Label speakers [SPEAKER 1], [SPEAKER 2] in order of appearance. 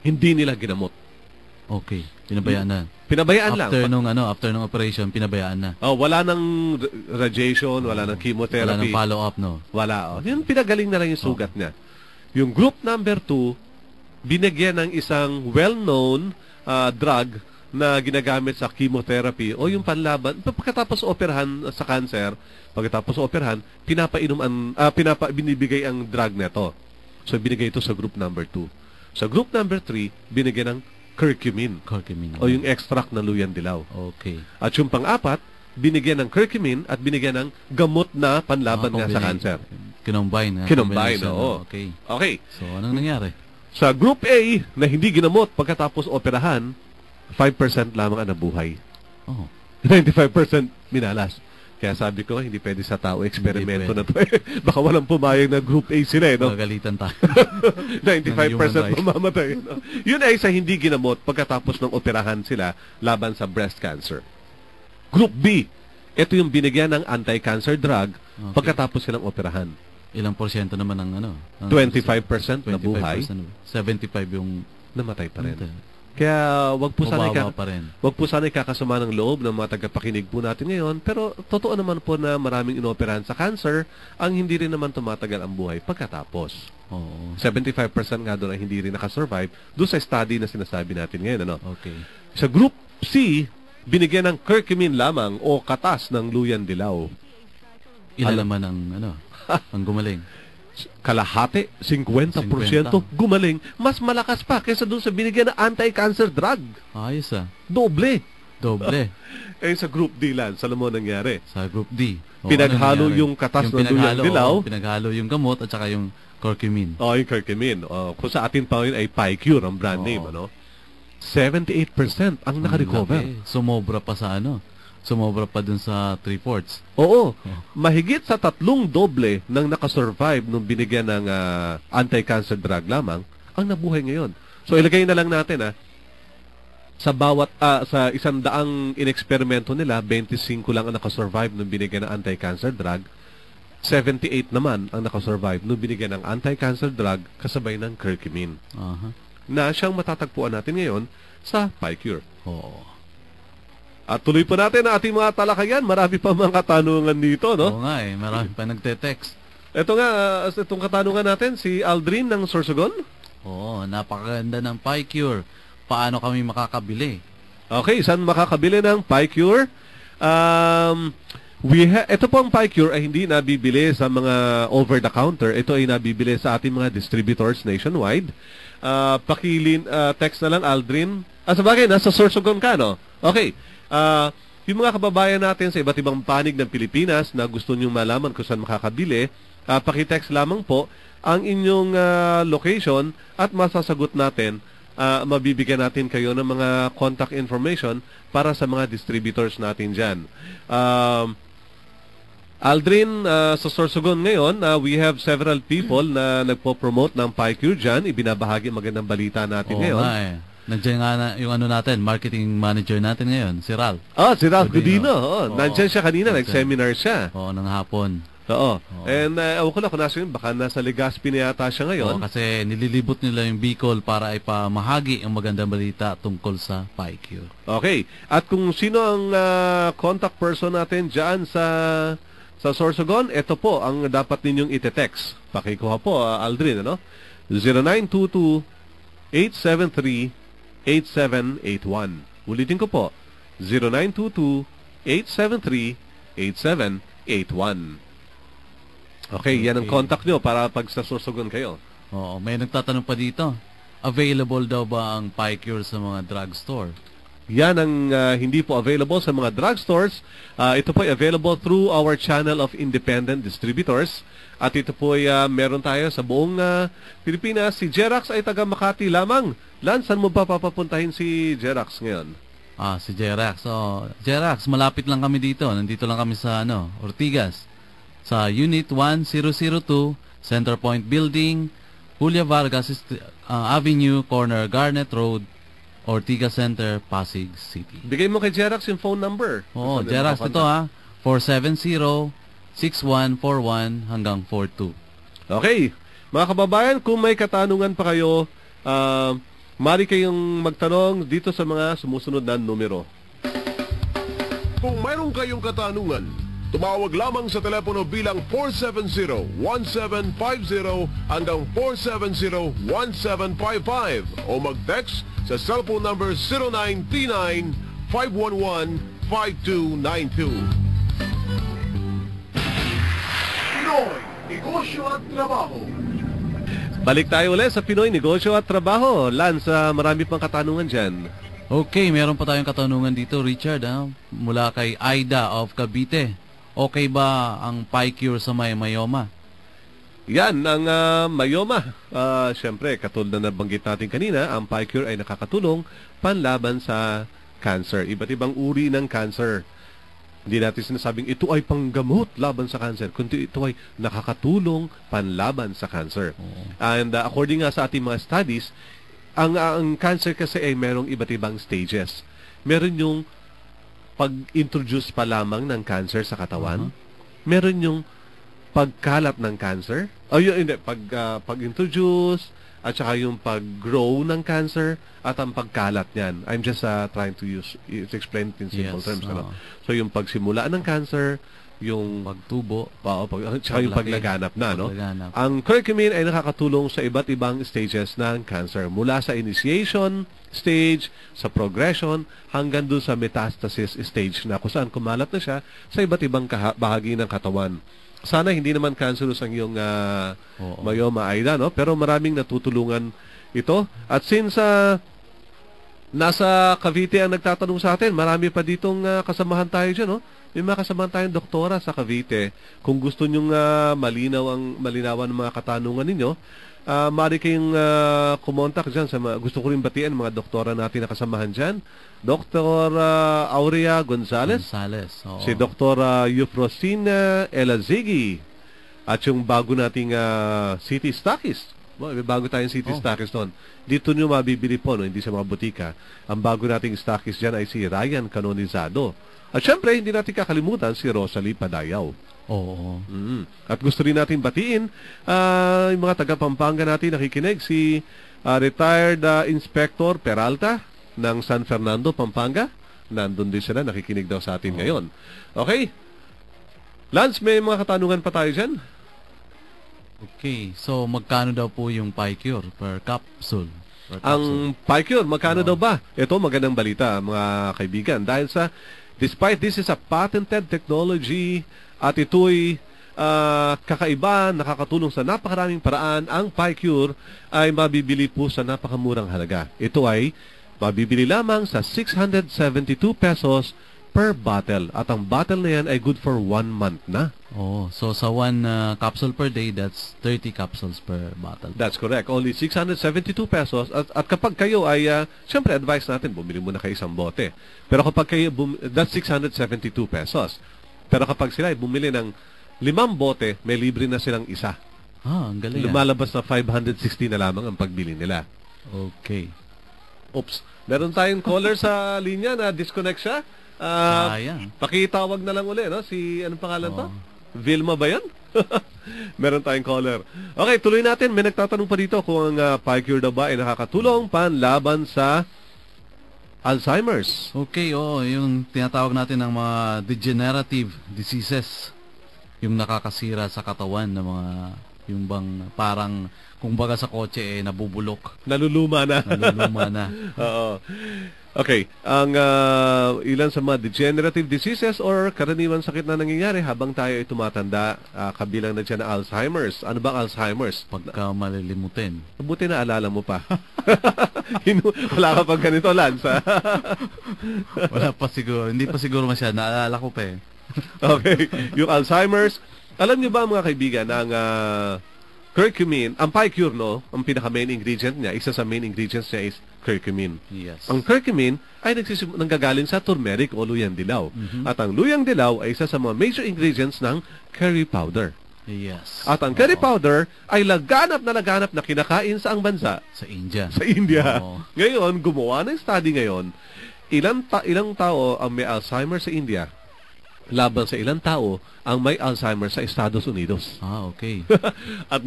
[SPEAKER 1] hindi nila ginamot.
[SPEAKER 2] Okay, pinabayaan na.
[SPEAKER 1] Pinabayaan lang.
[SPEAKER 2] After nung operation, pinabayaan na.
[SPEAKER 1] Wala nang radiation, wala nang chemotherapy.
[SPEAKER 2] Wala nang follow-up, no?
[SPEAKER 1] Wala. Yun, pinagaling na lang yung sugat niya. Yung group number 2, binigyan ng isang well-known drug na ginagamit sa chemotherapy o yung panlaban. Pagkatapos operahan sa cancer, binibigay ang drug nito. So, binigay ito sa group number 2. Sa group number 3, binigyan ng curcumin. O yung extract ng luyan dilaw.
[SPEAKER 2] Okay.
[SPEAKER 1] At yung pang-apat, binigyan ng curcumin at binigyan ng gamot na panlaban nga sa cancer.
[SPEAKER 2] Kinombine,
[SPEAKER 1] oo. Okay.
[SPEAKER 2] So, anong nangyari?
[SPEAKER 1] Sa group A, na hindi ginamot pagkatapos operahan, 5% lamang ang nabuhay. 95% minalas. Kaya sabi ko, hindi pwede sa tao eksperimento na to. Baka walang pumayag na group A sila, no?
[SPEAKER 2] Magalitan tayo.
[SPEAKER 1] 95% mamamatay. No? Yun ay sa hindi ginamot pagkatapos ng operahan sila laban sa breast cancer. Group B, ito yung binigyan ng anti-cancer drug pagkatapos silang operahan.
[SPEAKER 2] Ilang porsyento naman ng
[SPEAKER 1] 25% na buhay.
[SPEAKER 2] 75 yung
[SPEAKER 1] namatay pa rin. Kaya wag po sana kakasama ng loob ng mga tagapakinig po natin ngayon. Pero totoo naman po na maraming inoperahan sa cancer ang hindi rin naman tumatagal ang buhay pagkatapos. 75% nga doon ay hindi rin nakasurvive doon sa study na sinasabi natin ngayon.
[SPEAKER 2] Okay.
[SPEAKER 1] Sa group C, binigyan ng curcumin lamang o katas ng luyan dilaw.
[SPEAKER 2] Ilan naman ang gumaling?
[SPEAKER 1] Kalahati, 50% gumaling. Mas malakas pa kaysa doon sa binigyan na anti-cancer drug.
[SPEAKER 2] Ayos
[SPEAKER 1] Doble.
[SPEAKER 2] Sa
[SPEAKER 1] group D lang, sa mo nangyari.
[SPEAKER 2] Sa group D.
[SPEAKER 1] Pinaghalo yung katas ng luyan dilaw.
[SPEAKER 2] Pinaghalo yung gamot at saka yung curcumin.
[SPEAKER 1] Yung curcumin. Kung sa atin pa yun ay Picure ang brand name. 78% ang nakarecover.
[SPEAKER 2] Sumobra pa sa Sumobra pa dun sa 3/4.
[SPEAKER 1] Mahigit sa 3 doble ng nakasurvive nung binigyan ng anti-cancer drug lamang ang nabuhay ngayon. So ilagay na lang natin sa bawat sa 100 ineksperimento nila, 25 lang ang nakasurvive nung binigyan ng anti-cancer drug. 78 naman ang nakasurvive nung binigyan ng anti-cancer drug kasabay ng curcumin. Na siyang matatagpuan natin ngayon sa Picure. At tuloy pa natin ang ating mga talakayan. Marami pa mga katanungan dito, no?
[SPEAKER 2] Oo nga marami pa nagte-text.
[SPEAKER 1] Ito nga, itong katanungan natin, si Aldrin ng Sorsogon.
[SPEAKER 2] Napakaganda ng Picure. Paano kami makakabili?
[SPEAKER 1] Okay, saan makakabili ng Picure? Ito po ang Picure ay hindi nabibili sa mga over-the-counter. Ito ay nabibili sa ating mga distributors nationwide. Text na lang, Aldrin. Sabagay, nasa Sorsogon ka, no? Okay. Yung mga kababayan natin sa iba't ibang panig ng Pilipinas na gusto nyong malaman kung saan makakabili, pakitext lamang po ang inyong location at masasagot natin, mabibigyan natin kayo ng mga contact information para sa mga distributors natin dyan. Aldrin, sa Sorsogon ngayon, we have several people na nagpo-promote ng Picure dyan. Ibinabahagi magandang balita natin ngayon.
[SPEAKER 2] Nandiyan nga yung natin, marketing manager natin ngayon, si Ralph.
[SPEAKER 1] Si Ralph Godino. Nandiyan siya kanina, nag-seminar siya.
[SPEAKER 2] Ng hapon.
[SPEAKER 1] And ewan ko na kung nasa yun, baka nasa Legazpi na yata siya ngayon.
[SPEAKER 2] Kasi nililibot nila yung Bicol para ipamahagi ang magandang balita tungkol sa Picure.
[SPEAKER 1] Okay. At kung sino ang contact person natin dyan sa Sorsogon, ito po ang dapat ninyong ite-text. Pakikuha po, Aldrin, 0922-873-8781. Ulitin ko po, 0922-873-8781. Okay, yan ang contact nyo para pag sa Sorsogon kayo.
[SPEAKER 2] May nagtatanong pa dito. Available daw ba ang Picure sa mga drugstore?
[SPEAKER 1] Yan ang hindi po available sa mga drugstores. Ito po ay available through our channel of independent distributors. At ito po ay meron tayo sa buong Pilipinas. Si Jerax ay taga Makati lamang. Lan, saan mo ba papapuntahin si Jerax ngayon?
[SPEAKER 2] Si Jerax. Jerax, malapit lang kami dito. Nandito lang kami sa Ortigas. Sa Unit 1002, Center Point Building, Julia Vargas Avenue, corner Garnet Road, Ortigas Center, Pasig City.
[SPEAKER 1] Bigay mo kay Jerax yung phone number.
[SPEAKER 2] Jerax, ito 470-6141 hanggang 42.
[SPEAKER 1] Okay. Mga kababayan, kung may katanungan pa kayo, Mari kayong magtanong dito sa mga sumusunod na numero.
[SPEAKER 3] Kung mayroon kayong katanungan, tumawag lamang sa telepono bilang 470-1750 hanggang 470-1755 o mag-text sa cellphone number 0939-511-5292. Pinoy Negosyo at Trabaho.
[SPEAKER 1] Balik tayo ulit sa Pinoy Negosyo at Trabaho. Lance, marami pang katanungan dyan.
[SPEAKER 2] Okay, meron pa tayong katanungan dito, Richard, mula kay Aida of Cavite. Okay ba ang PyCure sa may myoma?
[SPEAKER 1] Yan, ang myoma. Siyempre, katulad na nabanggit natin kanina, ang PyCure ay nakakatulong panlaban sa cancer. Iba't ibang uri ng cancer. Hindi natin sinasabing ito ay panggamot laban sa cancer, kundi ito ay nakakatulong panlaban sa cancer. And according nga sa ating mga studies, ang cancer kasi ay merong iba't ibang stages. Meron yung pag-introduce pa lamang ng cancer sa katawan. Meron yung pagkalat ng cancer. O yun, hindi, pag-introduce, at saka yung pag-grow ng cancer, at ang pagkalat niyan. I'm just trying to explain it in simple terms. Ano? So yung pagsimula ng cancer, yung
[SPEAKER 2] pagtubo,
[SPEAKER 1] tsaka yung paglaganap na. No? Ang curcumin ay nakakatulong sa iba't ibang stages ng cancer. Mula sa initiation stage, sa progression, hanggang dun sa metastasis stage na kung saan kumalat na siya sa iba't ibang bahagi ng katawan. Sana hindi naman cancerous ang iyong myoma, Aida, no? Pero maraming natutulungan ito. At since nasa Cavite ang nagtatanong sa atin, marami pa ditong kasamahan tayo dyan, no? May mga kasamahan tayong doktora sa Cavite. Kung gusto nyong malinawan ng mga katanungan ninyo, maaari kayong kumontak dyan sa gusto ko rin batiin mga doktora natin na kasamahan dyan. Dr. Aurea Gonzales, si Dr. Eufrosina Elazigi, at yung bago nating city stockist. May bago tayong city stockist doon. Dito nyo mabibili po, no? Hindi sa mga butika. Ang bago nating stockist dyan ay si Ryan Canonizado. At syempre, hindi natin kakalimutan si Rosalie Padayaw. At gusto rin natin batiin yung mga taga-Pampanga natin nakikinig, si retired Inspector Peralta ng San Fernando, Pampanga. Nandun din sila, nakikinig daw sa atin ngayon. Okay. Lance, may mga katanungan pa tayo dyan?
[SPEAKER 2] Okay, so magkano daw po yung PyCure per capsule?
[SPEAKER 1] Ang PyCure, magkano daw ba? Ito, magandang balita, mga kaibigan. Dahil sa, despite this is a patented technology at ito'y kakaiba, nakakatulong sa napakaraming paraan, ang PyCure ay mabibili po sa napakamurang halaga. Ito ay mabibili lamang sa 672 pesos per bottle. At ang bottle na yan ay good for 1 month na.
[SPEAKER 2] So sa 1 capsule per day, that's 30 capsules per bottle.
[SPEAKER 1] That's correct. Only 672 pesos. At kapag kayo ay, siyempre advice natin, bumili muna kayo isang bote. Pero kapag kayo, that's 672 pesos. Pero kapag sila ay bumili ng 5 bote, may libre na silang isa.
[SPEAKER 2] Ang galing.
[SPEAKER 1] Lumalabas na 560 na lamang ang pagbili nila.
[SPEAKER 2] Okay.
[SPEAKER 1] Oops. Meron tayong caller sa linya na disconnect siya. Pakitawag na lang uli, no? Si, anong pangalan to? Vilma ba yan? Meron tayong caller. Okay, tuloy natin. May nagtatanong pa dito kung ang PyCure daw ba ay nakakatulong panlaban sa Alzheimer's.
[SPEAKER 2] Okay, yung tinatawag natin ng mga degenerative diseases. Yung nakakasira sa katawan ng mga, yung bang parang kung baga sa kotse nabubulok.
[SPEAKER 1] Naluluma na. Oo. Okay, ang ilan sa mga degenerative diseases or karaniwang sakit na nangyayari habang tayo ay tumatanda, kabilang na dyan na Alzheimer's. Ano ba Alzheimer's?
[SPEAKER 2] Pagka malilimutin.
[SPEAKER 1] Buti na alala mo pa. Wala ka pang ganito, Lance.
[SPEAKER 2] Wala pa siguro. Hindi pa siguro masyado. Naalala ko pa eh.
[SPEAKER 1] Okay, yung Alzheimer's. Alam niyo ba mga kaibigan, ang curcumin, ang PyCure, no, ang pinaka-main ingredient niya, isa sa main ingredients niya is curcumin.
[SPEAKER 2] Yes.
[SPEAKER 1] Ang curcumin ay nanggagaling sa turmeric o luyang dilaw. At ang luyang dilaw ay isa sa mga major ingredients ng curry powder.
[SPEAKER 2] Yes.
[SPEAKER 1] At ang curry powder ay laganap na kinakain sa ang bansa?
[SPEAKER 2] Sa India.
[SPEAKER 1] Sa India. Ngayon, gumawa ng study ngayon, ilang tao ang may Alzheimer sa India laban sa ilang tao ang may Alzheimer sa Estados Unidos.
[SPEAKER 2] Okay.
[SPEAKER 1] At